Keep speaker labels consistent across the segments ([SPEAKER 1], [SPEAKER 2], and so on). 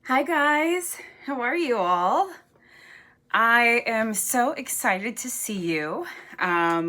[SPEAKER 1] Hi guys, how are you all? I am so excited to see you.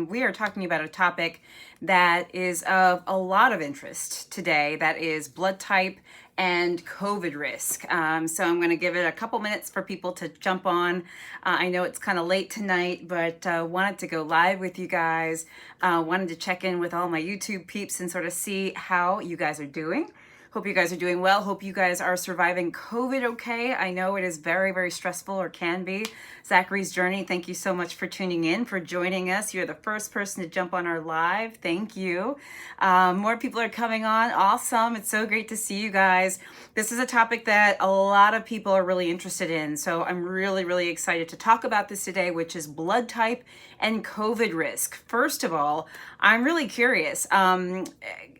[SPEAKER 1] We are talking about a topic that is of a lot of interest today, that is blood type and COVID risk. So I'm going to give it a couple minutes for people to jump on. I know it's kind of late tonight, but wanted to go live with you guys. Wanted to check in with all my YouTube peeps and sort of see how you guys are doing. Hope you guys are doing well. Hope you guys are surviving COVID okay. I know it is very, very stressful, or can be. Zachary's Journey, thank you so much for tuning in, for joining us. You're the first person to jump on our live. Thank you. More people are coming on. Awesome. It's so great to see you guys. This is a topic that a lot of people are really interested in. So I'm really, really excited to talk about this today, which is blood type and COVID risk. First of all, I'm really curious.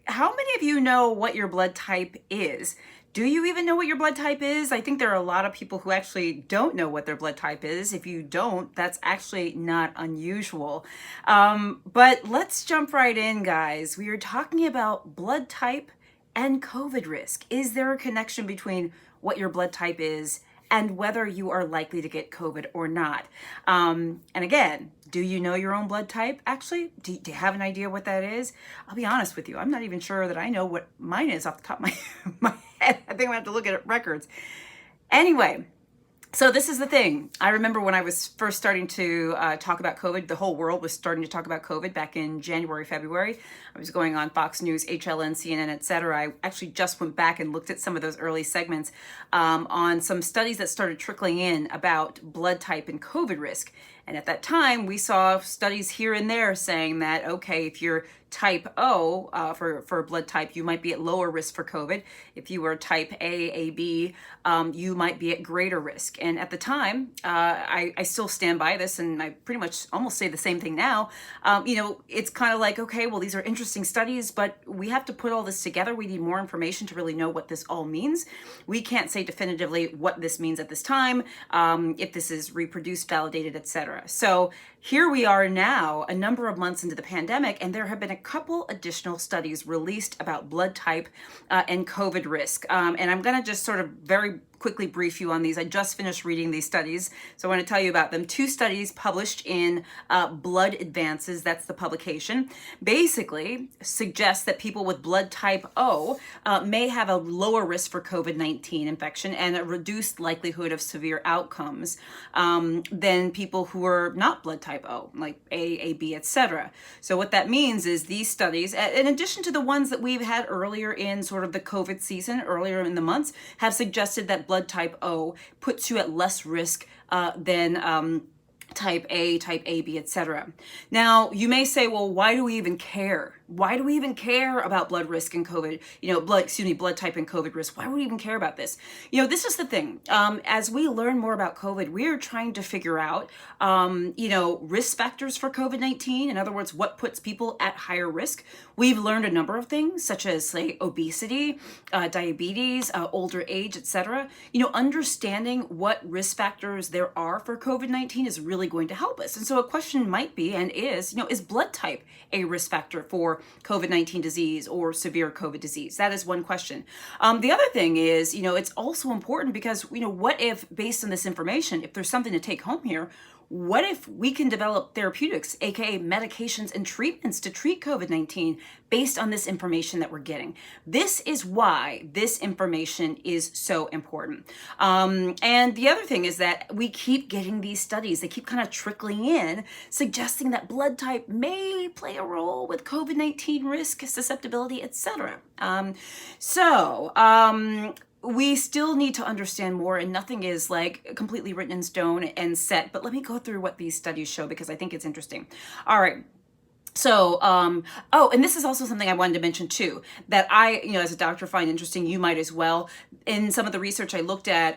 [SPEAKER 1] How many of you know what your blood type is? Do you even know what your blood type is? I think there are a lot of people who actually don't know what their blood type is. If you don't, that's actually not unusual. But let's jump right in, guys. We are talking about blood type and COVID risk. Is there a connection between what your blood type is and whether you are likely to get COVID or not? And again, do you know your own blood type? Actually, do you have an idea what that is? I'll be honest with you. I'm not even sure that I know what mine is off the top of my head. I think I'm gonna have to look at records. Anyway, so this is the thing. I remember when I was first starting to talk about COVID, the whole world was starting to talk about COVID back in January, February. I was going on Fox News, HLN, CNN, etc. I actually just went back and looked at some of those early segments on some studies that started trickling in about blood type and COVID risk. And at that time, we saw studies here and there saying that, okay, if you're type O for blood type, you might be at lower risk for COVID. If you were type A, AB, you might be at greater risk. And at the time, I still stand by this, and I pretty much almost say the same thing now. It's kind of like, okay, well, these are interesting studies, but we have to put all this together. We need more information to really know what this all means. We can't say definitively what this means at this time, if this is reproduced, validated, etc. So here we are now, a number of months into the pandemic, and there have been a couple additional studies released about blood type and COVID risk. And I'm going to just sort of very quickly brief you on these. I just finished reading these studies, so I want to tell you about them. Two studies published in Blood Advances, that's the publication, basically suggests that people with blood type O may have a lower risk for COVID-19 infection and a reduced likelihood of severe outcomes than people who are not blood type O, like A, AB, etc. So what that means is these studies, in addition to the ones that we've had earlier in sort of the COVID season, earlier in the months, have suggested that blood type O puts you at less risk than type A, type AB, etc. Now, you may say, well, why do we even care? Why do we even care about blood risk and COVID, blood type and COVID risk? Why would we even care about this? This is the thing. As we learn more about COVID, we are trying to figure out, risk factors for COVID-19. In other words, what puts people at higher risk. We've learned a number of things, such as, say, obesity, diabetes, older age, etc. Understanding what risk factors there are for COVID-19 is really going to help us. And so a question might be, and is blood type a risk factor for COVID-19 disease or severe COVID disease? That is one question. The other thing is, it's also important because, what if, based on this information, if there's something to take home here, what if we can develop therapeutics, aka medications and treatments to treat COVID-19 based on this information that we're getting? This is why this information is so important. And the other thing is that we keep getting these studies, they keep kind of trickling in, suggesting that blood type may play a role with COVID-19 risk, susceptibility, etc. We still need to understand more, and nothing is like completely written in stone and set, but let me go through what these studies show because I think it's interesting. All right. So, and this is also something I wanted to mention too, that I, as a doctor find interesting, you might as well. In some of the research I looked at,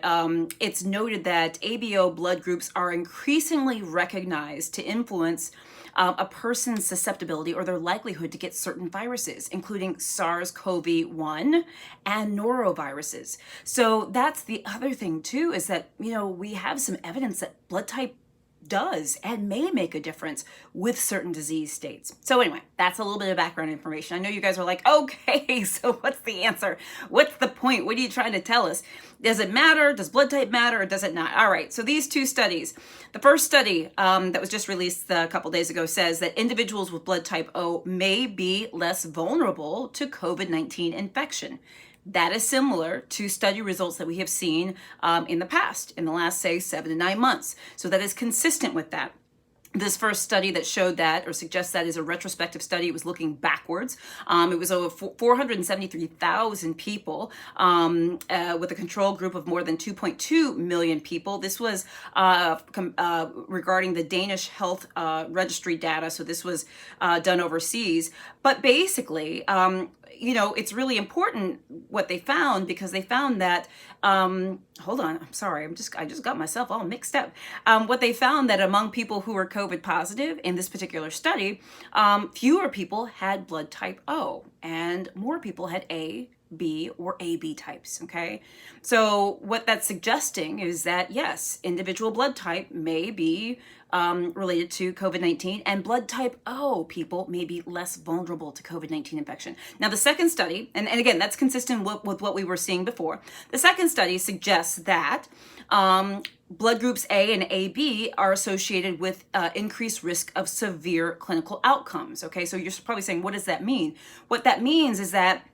[SPEAKER 1] it's noted that ABO blood groups are increasingly recognized to influence a person's susceptibility or their likelihood to get certain viruses, including SARS-CoV-1 and noroviruses. So that's the other thing too, is that, we have some evidence that blood type does and may make a difference with certain disease states. So anyway, that's a little bit of background information. I know you guys are like, okay, so what's the answer? What's the point? What are you trying to tell us? Does it matter? Does blood type matter or does it not? All right, so these two studies. The first study that was just released a couple days ago says that individuals with blood type O may be less vulnerable to COVID-19 infection. That is similar to study results that we have seen in the past, in the last, say, 7 to 9 months. So that is consistent with that. This first study that showed that or suggests that is a retrospective study. It was looking backwards. It was over 473,000 people with a control group of more than 2.2 million people. This was regarding the Danish health registry data. So this was done overseas. But basically, it's really important what they found because they found that, hold on, I'm sorry, I just got myself all mixed up. What they found that among people who were COVID positive in this particular study, fewer people had blood type O and more people had A, B, or AB types, okay? So what that's suggesting is that, yes, individual blood type may be related to COVID-19, and blood type O people may be less vulnerable to COVID-19 infection. Now, the second study, and again, that's consistent with what we were seeing before. The second study suggests that blood groups A and AB are associated with increased risk of severe clinical outcomes, okay? So you're probably saying, what does that mean? What that means is that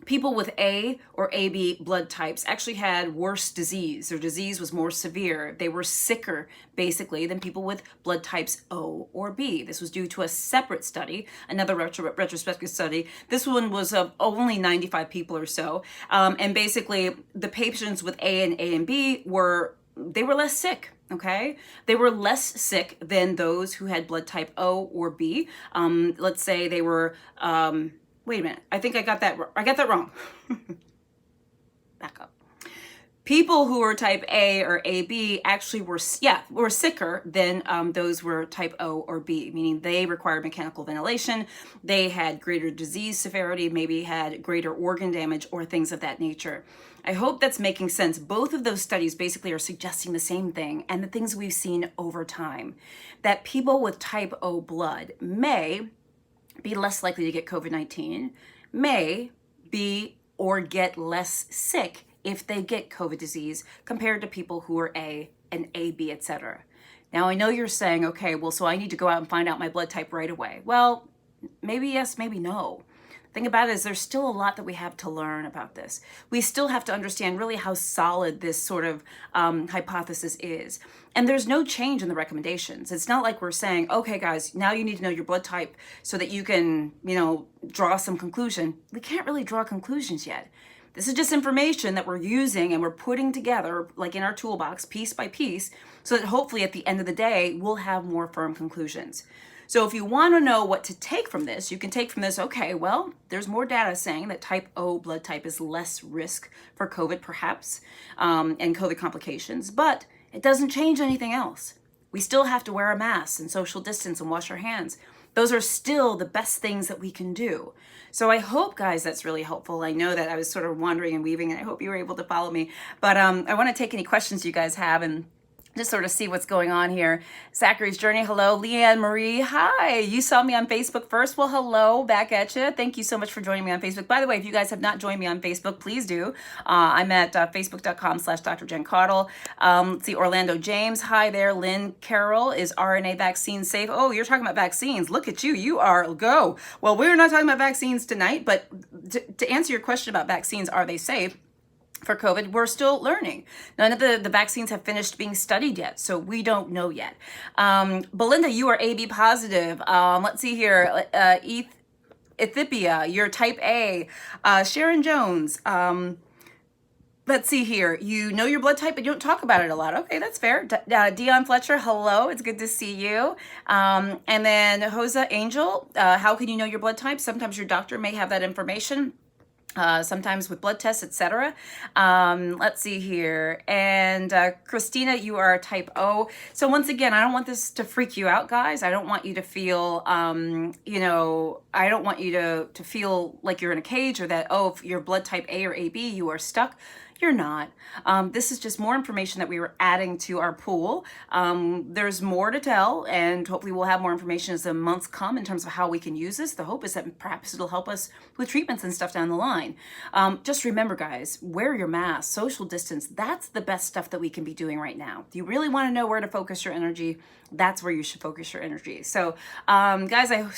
[SPEAKER 1] people with A or AB blood types actually had worse disease. Their disease was more severe. They were sicker, basically, than people with blood types O or B. This was due to a separate study, another retrospective study. This one was of only 95 people or so. And basically, the patients with A and B were less sick. Okay, they were less sick than those who had blood type O or B. Let's say they were. Wait a minute. I think I got that wrong. Back up. People who were type A or AB actually were sicker than those who were type O or B, meaning they required mechanical ventilation, they had greater disease severity, maybe had greater organ damage or things of that nature. I hope that's making sense. Both of those studies basically are suggesting the same thing and the things we've seen over time, that people with type O blood may be less likely to get COVID-19, may be or get less sick if they get COVID disease compared to people who are A and AB, etc. Now, I know you're saying, okay, well, so I need to go out and find out my blood type right away. Well, maybe yes, maybe no. The thing about it is there's still a lot that we have to learn about this. We still have to understand really how solid this sort of hypothesis is. And there's no change in the recommendations. It's not like we're saying, okay, guys, now you need to know your blood type so that you can, draw some conclusion. We can't really draw conclusions yet. This is just information that we're using and we're putting together, like in our toolbox, piece by piece, so that hopefully at the end of the day, we'll have more firm conclusions. So if you want to know what to take from this, you can take from this, okay, well, there's more data saying that type O blood type is less risk for COVID perhaps, and COVID complications, but it doesn't change anything else. We still have to wear a mask and social distance and wash our hands. Those are still the best things that we can do. So I hope, guys, that's really helpful. I know that I was sort of wandering and weaving, and I hope you were able to follow me. But I want to take any questions you guys have and just sort of see what's going on here. Zachary's Journey, hello. Leanne Marie, hi. You saw me on Facebook first. Well, hello, back at you. Thank you so much for joining me on Facebook. By the way, if you guys have not joined me on Facebook, please do. I'm at facebook.com/Dr. Jen Caudle. Let's see, Orlando James, hi there. Lynn Carroll, is RNA vaccine safe? Oh, you're talking about vaccines. Look at you. You are go. Well, we're not talking about vaccines tonight, but to answer your question about vaccines, are they safe? For COVID, we're still learning. None of the vaccines have finished being studied yet, so we don't know yet. Belinda, you are AB positive. Let's see here. Ethiopia, you're type A. Sharon Jones, let's see here. You know your blood type, but you don't talk about it a lot. Okay, that's fair. Dion Fletcher, hello. It's good to see you. And then Hosa Angel, how can you know your blood type? Sometimes your doctor may have that information. Sometimes with blood tests, etc. Let's see here. And Christina, you are type O. So once again, I don't want this to freak you out, guys. I don't want you to feel, I don't want you to feel like you're in a cage or that, oh, if you're blood type A or AB, you are stuck. You're not. This is just more information that we were adding to our pool. There's more to tell, and hopefully we'll have more information as the months come in terms of how we can use this. The hope is that perhaps it'll help us with treatments and stuff down the line. Just remember, guys, wear your mask, social distance. That's the best stuff that we can be doing right now. If you really want to know where to focus your energy, that's where you should focus your energy. So, guys, I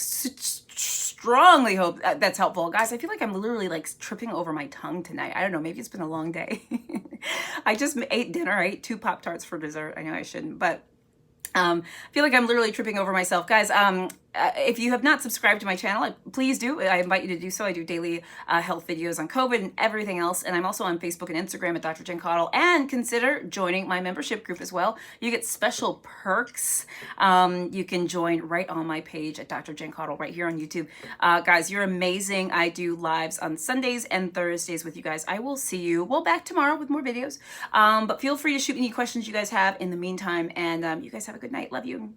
[SPEAKER 1] strongly hope that's helpful. Guys, I feel like I'm literally like tripping over my tongue tonight. I don't know, maybe it's been a long day. I just ate dinner. I ate 2 Pop-Tarts for dessert. I know I shouldn't, but I feel like I'm literally tripping over myself. Guys, if you have not subscribed to my channel, please do. I invite you to do so. I do daily health videos on COVID and everything else. And I'm also on Facebook and Instagram at Dr. Jen Caudle. And consider joining my membership group as well. You get special perks. You can join right on my page at Dr. Jen Caudle right here on YouTube. Guys, you're amazing. I do lives on Sundays and Thursdays with you guys. I will see you, well, back tomorrow with more videos. But feel free to shoot me any questions you guys have in the meantime. And you guys have a good night. Love you.